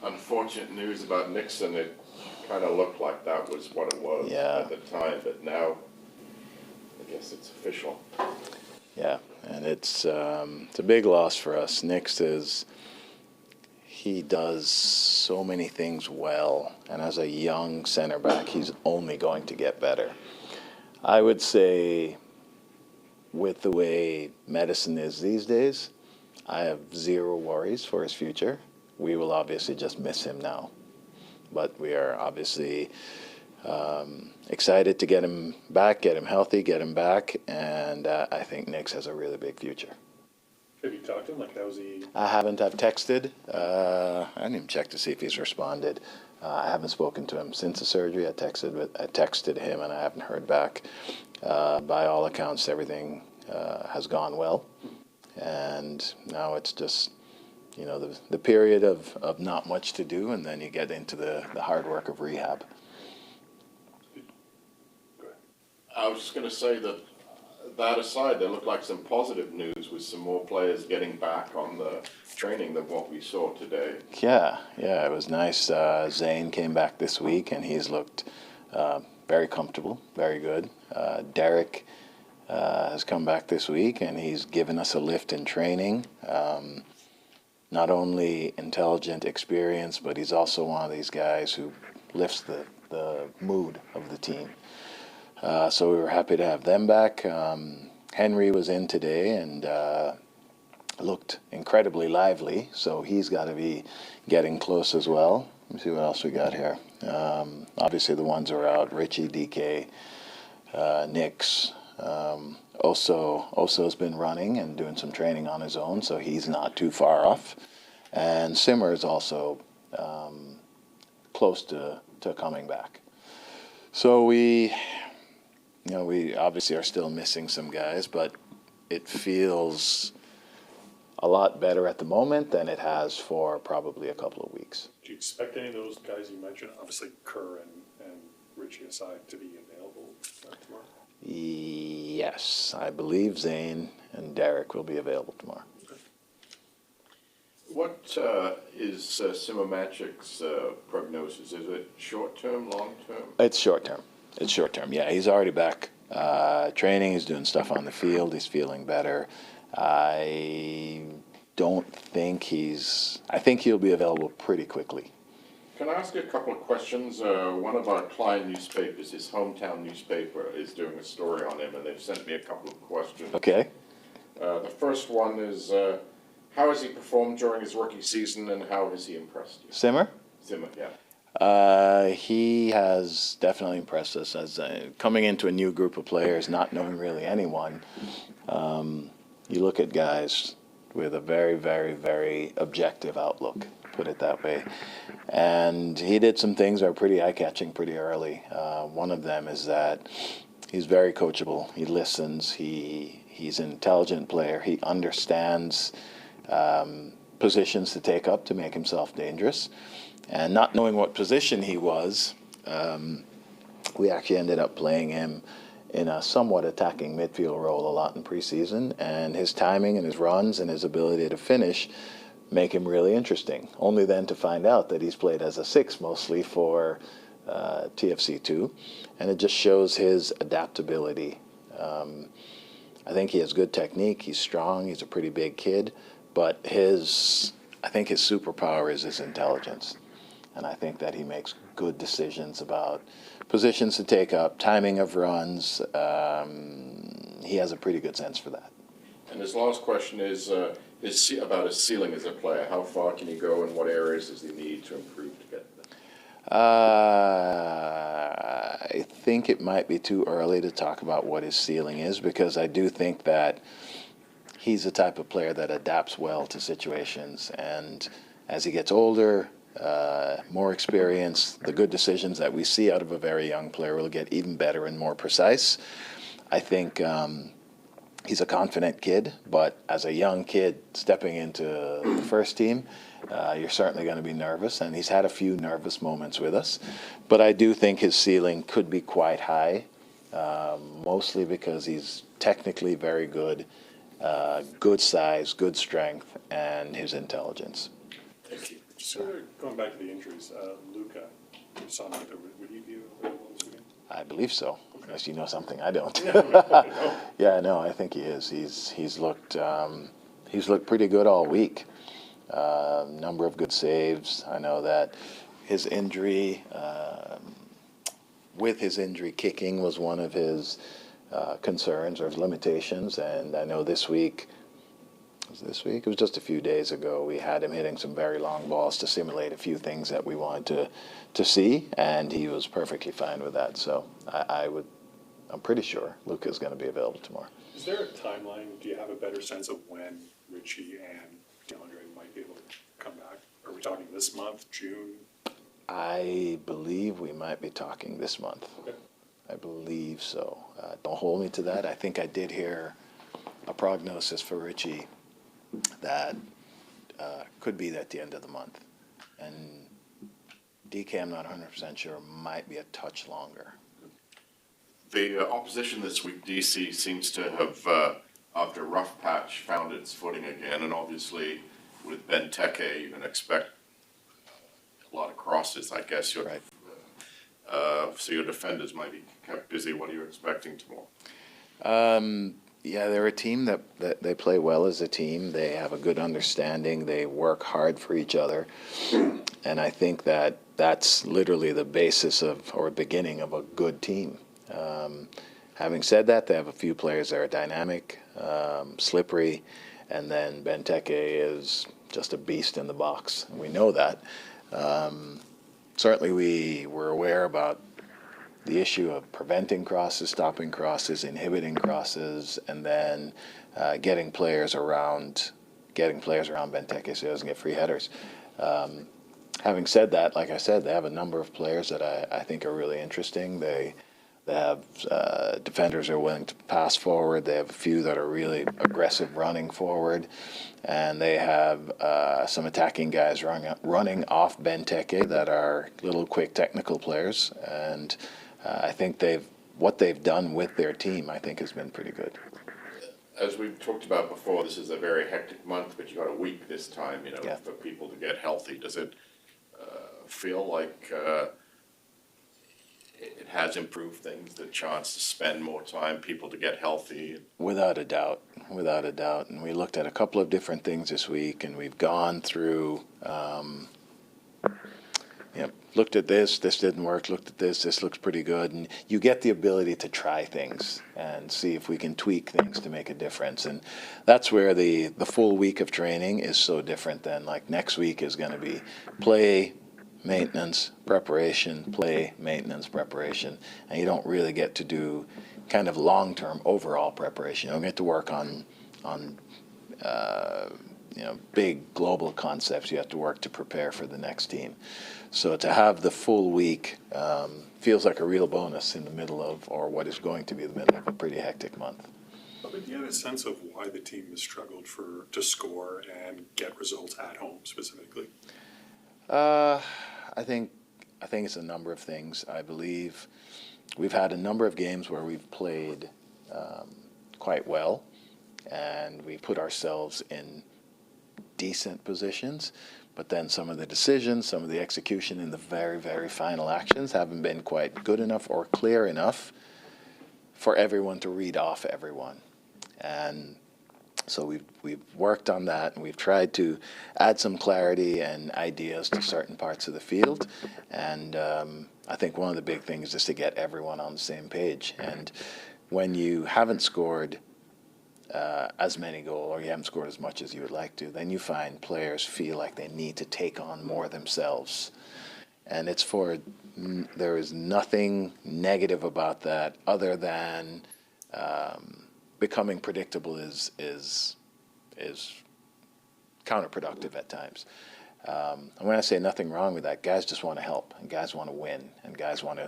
Unfortunate news about Nixon. It kind of looked like that was what it was at the time, but now I guess it's official. Yeah, and it's a big loss for us. He does so many things well, and as a young center back, he's only going to get better. I would say, with the way medicine is these days, I have zero worries for his future. We will obviously just miss him now, but we are obviously excited to get him back, get him healthy, get him back, and I think Nick's has a really big future. Have you talked to him? Like, how's he? I haven't. I've texted. I didn't even check to see if he's responded. I haven't spoken to him since the surgery. I texted him, and I haven't heard back. By all accounts, everything has gone well, and now it's just the period of not much to do, and then you get into the hard work of rehab. I was just going to say that aside, there looked like some positive news with some more players getting back on the training than what we saw today. Yeah, it was nice. Zane came back this week, and he's looked very comfortable, very good. Derek has come back this week, and he's given us a lift in training. Not only intelligent, experience, but he's also one of these guys who lifts the mood of the team. So we were happy to have them back. Henry was in today and looked incredibly lively, so he's got to be getting close as well. Let me see what else we got here. Obviously the ones who are out, Richie, DK, Nix. Oso's been running and doing some training on his own, so he's not too far off. And Simmer is also close to coming back. So we obviously are still missing some guys, but it feels a lot better at the moment than it has for probably a couple of weeks. Do you expect any of those guys you mentioned, obviously Kerr and Richie aside, to be available tomorrow? Yes, I believe Zane and Derek will be available tomorrow. What is Simomachic's prognosis? Is it short-term, long-term? It's short-term. Yeah, he's already back training. He's doing stuff on the field. He's feeling better. I think he'll be available pretty quickly. Can I ask you a couple of questions? One of our client newspapers, his hometown newspaper, is doing a story on him, and they've sent me a couple of questions. Okay. The first one is, how has he performed during his rookie season, and how has he impressed you? Simmer, yeah. He has definitely impressed us as coming into a new group of players, not knowing really anyone. You look at guys with a very, very, very objective outlook, put it that way. And he did some things that are pretty eye-catching pretty early. One of them is that he's very coachable. He listens. He's an intelligent player. He understands positions to take up to make himself dangerous. And not knowing what position he was, we actually ended up playing him in a somewhat attacking midfield role a lot in preseason, and his timing and his runs and his ability to finish make him really interesting. Only then to find out that he's played as a 6 mostly for TFC2, and it just shows his adaptability. I think he has good technique. He's strong. He's a pretty big kid, but I think his superpower is his intelligence. And I think that he makes good decisions about positions to take up, timing of runs. He has a pretty good sense for that. And his last question is about his ceiling as a player. How far can he go, and what areas does he need to improve to get there? I think it might be too early to talk about what his ceiling is, because I do think that he's the type of player that adapts well to situations. And as he gets older, more experience, the good decisions that we see out of a very young player will get even better and more precise. I think he's a confident kid, but as a young kid stepping into the first team, you're certainly going to be nervous, and he's had a few nervous moments with us. But I do think his ceiling could be quite high, mostly because he's technically very good, good size, good strength, and his intelligence. Thank you. So going back to the injuries, Luca, you saw him out there. Would he be available this weekend? I believe so, unless you know something I don't. No. Yeah, no, I think he is. He's looked pretty good all week. Number of good saves. I know that his injury, with his injury, kicking was one of his concerns or limitations. And I know this week, it was just a few days ago, we had him hitting some very long balls to simulate a few things that we wanted to see, and he was perfectly fine with that. So I'm pretty sure Luca's going to be available tomorrow. Is there a timeline? Do you have a better sense of when Richie and DeAndre might be able to come back? Are we talking this month, June? I believe we might be talking this month. Okay. I believe so. Don't hold me to that. I think I did hear a prognosis for Richie that could be at the end of the month. And DK, I'm not 100% sure, might be a touch longer. The opposition this week, DC, seems to have, after a rough patch, found its footing again, and obviously with Benteke, you can expect a lot of crosses, I guess. Right. So your defenders might be kept busy. What are you expecting tomorrow? Yeah, they're a team that they play well as a team. They have a good understanding. They work hard for each other. And I think that that's literally the basis of, or beginning of, a good team. Having said that, they have a few players that are dynamic, slippery, and then Benteke is just a beast in the box. And we know that. Certainly we were aware about the issue of preventing crosses, stopping crosses, inhibiting crosses, and then getting players around Benteke so he doesn't get free headers. Having said that, like I said, they have a number of players that I think are really interesting. They have defenders who are willing to pass forward. They have a few that are really aggressive running forward. And they have some attacking guys running off Benteke that are little quick technical players. And I think what they've done with their team, I think, has been pretty good. As we've talked about before, this is a very hectic month, but you got a week this time, Yeah. for people to get healthy. Does it feel like it has improved things, the chance to spend more time, people to get healthy? Without a doubt. And we looked at a couple of different things this week, and we've gone through, looked at this didn't work, looked at this looks pretty good. And you get the ability to try things and see if we can tweak things to make a difference. And that's where the full week of training is so different than, like, next week is going to be play, maintenance, preparation, play, maintenance, preparation. And you don't really get to do kind of long-term overall preparation. You don't get to work on big global concepts. You have to work to prepare for the next team. So to have the full week feels like a real bonus in the middle of, or what is going to be the middle of, a pretty hectic month. But do you have a sense of why the team has struggled to score and get results at home specifically? I think it's a number of things. I believe we've had a number of games where we've played quite well, and we put ourselves in decent positions, but then some of the decisions, some of the execution in the very, very final actions haven't been quite good enough or clear enough for everyone to read off everyone. And so we've worked on that, and we've tried to add some clarity and ideas to certain parts of the field. And I think one of the big things is to get everyone on the same page. And when you haven't scored as many goals, or you haven't scored as much as you would like to, then you find players feel like they need to take on more themselves. And there is nothing negative about that other than becoming predictable is counterproductive at times. And when I say nothing wrong with that, guys just want to help, and guys want to win, and guys want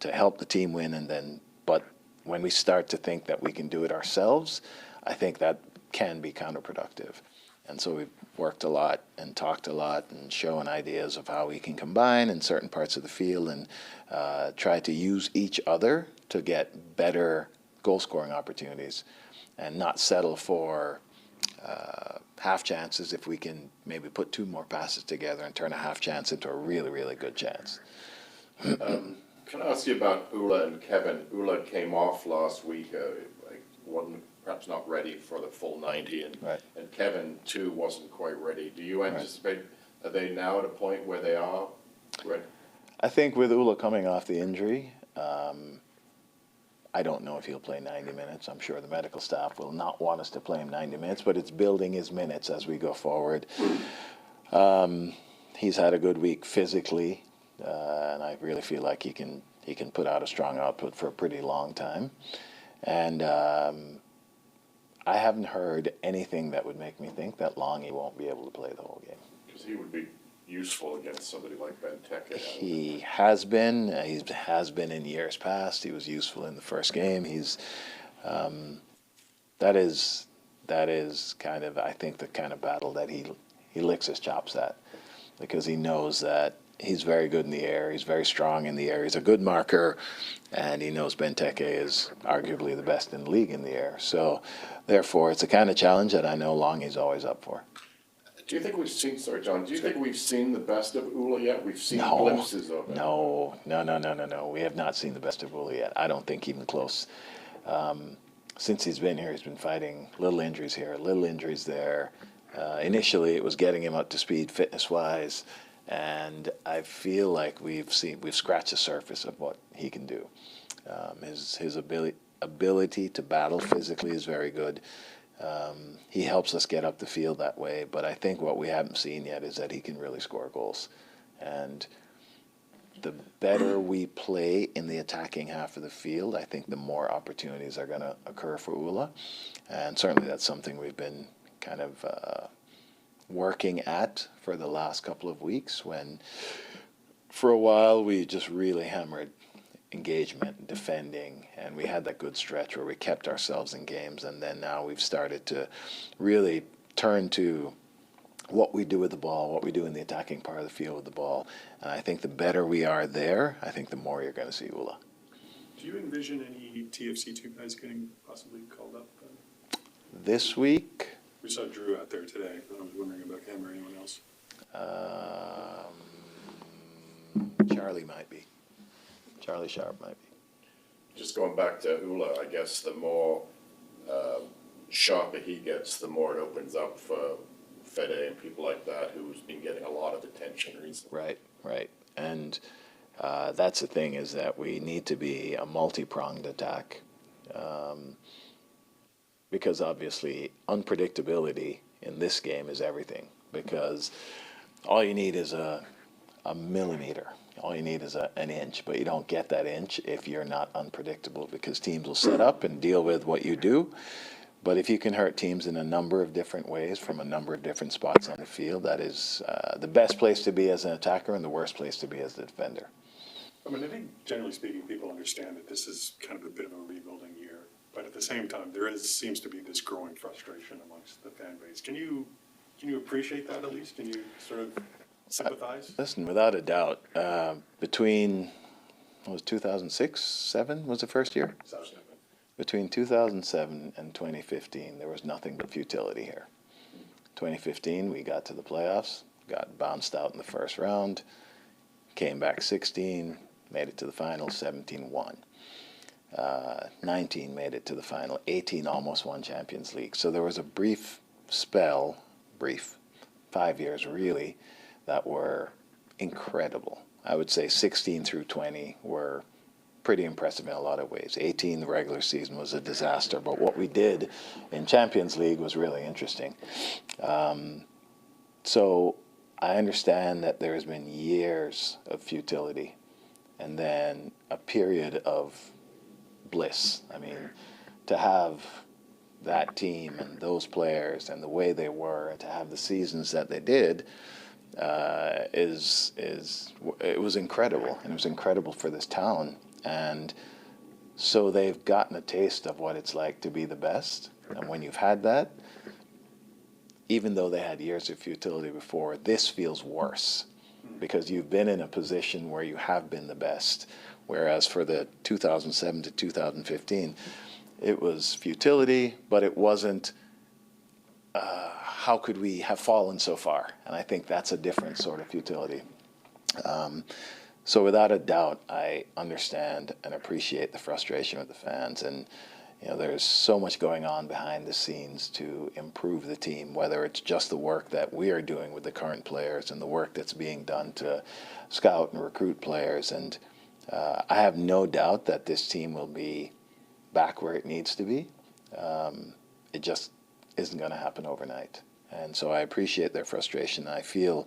to help the team win. But when we start to think that we can do it ourselves, I think that can be counterproductive. And so we've worked a lot and talked a lot and shown ideas of how we can combine in certain parts of the field and try to use each other to get better goal-scoring opportunities and not settle for half chances if we can maybe put two more passes together and turn a half chance into a really, really good chance. Can I ask you about Ula and Kevin? Ula came off last week, wasn't perhaps not ready for the full 90, and Right. and Kevin too wasn't quite ready. Do you anticipate, are they now at a point where they are ready? I think with Ula coming off the injury, I don't know if he'll play 90 minutes. I'm sure the medical staff will not want us to play him 90 minutes, but it's building his minutes as we go forward. He's had a good week physically, and I really feel like he can put out a strong output for a pretty long time. And I haven't heard anything that would make me think that Longy won't be able to play the whole game. Because he would be useful against somebody like Benteke. He has been. He has been in years past. He was useful in the first game. He's that is kind of, I think, the kind of battle that he licks his chops at, because he knows that he's very good in the air. He's very strong in the air. He's a good marker, and he knows Benteke is arguably the best in the league in the air. So, therefore, it's a kind of challenge that I know Longy's always up for. Do you think we've seen, sorry, John, do you think we've seen the best of Ula yet? We've seen No, glimpses of it. no. We have not seen the best of Uli yet. I don't think even close. Since he's been here, he's been fighting little injuries here, little injuries there. Initially, it was getting him up to speed fitness-wise, and I feel like we've scratched the surface of what he can do. His ability to battle physically is very good. He helps us get up the field that way, but I think what we haven't seen yet is that he can really score goals. And the better we play in the attacking half of the field, I think the more opportunities are going to occur for Ula. And certainly that's something we've been kind of working at for the last couple of weeks, when for a while we just really hammered engagement, defending, and we had that good stretch where we kept ourselves in games, and then now we've started to really turn to what we do with the ball, what we do in the attacking part of the field with the ball, and I think the better we are there, I think the more you're going to see Ula. Do you envision any TFC2 guys getting possibly called up? This week, We saw Drew out there today, but I was wondering about him or anyone else. Charlie might be. Charlie Sharp might be. Just going back to Ula, I guess the more sharper he gets, the more it opens up for Fede and people like that, who's been getting a lot of attention recently. Right. And that's the thing, is that we need to be a multi-pronged attack. Because obviously unpredictability in this game is everything. Because all you need is a millimeter. All you need is an inch, but you don't get that inch if you're not unpredictable, because teams will set up and deal with what you do. But if you can hurt teams in a number of different ways from a number of different spots on the field, that is the best place to be as an attacker and the worst place to be as the defender. I mean, I think generally speaking, people understand that this is kind of a bit of a rebuilding year, but at the same time, seems to be this growing frustration amongst the fan base. Can you appreciate that at least? Can you sort of sympathize? Listen, without a doubt, between, what was 2006, 7 was the first year? Between 2007 and 2015, there was nothing but futility here. 2015, we got to the playoffs, got bounced out in the first round, came back 16, made it to the final, 17 won. 19 made it to the final, 18 almost won Champions League. So there was a brief 5 years really, that were incredible. I would say 16 through 20 were pretty impressive in a lot of ways. 18, the regular season, was a disaster, but what we did in Champions League was really interesting. So I understand that there has been years of futility and then a period of bliss. I mean, to have that team and those players and the way they were, and to have the seasons that they did, it was incredible, and it was incredible for this town. And so they've gotten a taste of what it's like to be the best. And when you've had that, even though they had years of futility before, this feels worse because you've been in a position where you have been the best. Whereas for the 2007 to 2015, it was futility, but it wasn't how could we have fallen so far? And I think that's a different sort of futility. So without a doubt, I understand and appreciate the frustration of the fans. And, there's so much going on behind the scenes to improve the team, whether it's just the work that we are doing with the current players and the work that's being done to scout and recruit players. And I have no doubt that this team will be back where it needs to be. It just isn't going to happen overnight. And so I appreciate their frustration. I feel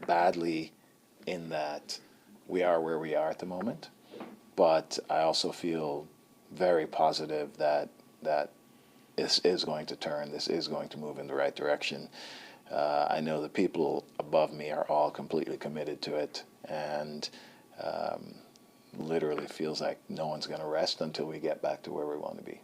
badly in that we are where we are at the moment, but I also feel very positive that this is going to turn. This is going to move in the right direction. I know the people above me are all completely committed to it, and literally feels like no one's going to rest until we get back to where we want to be.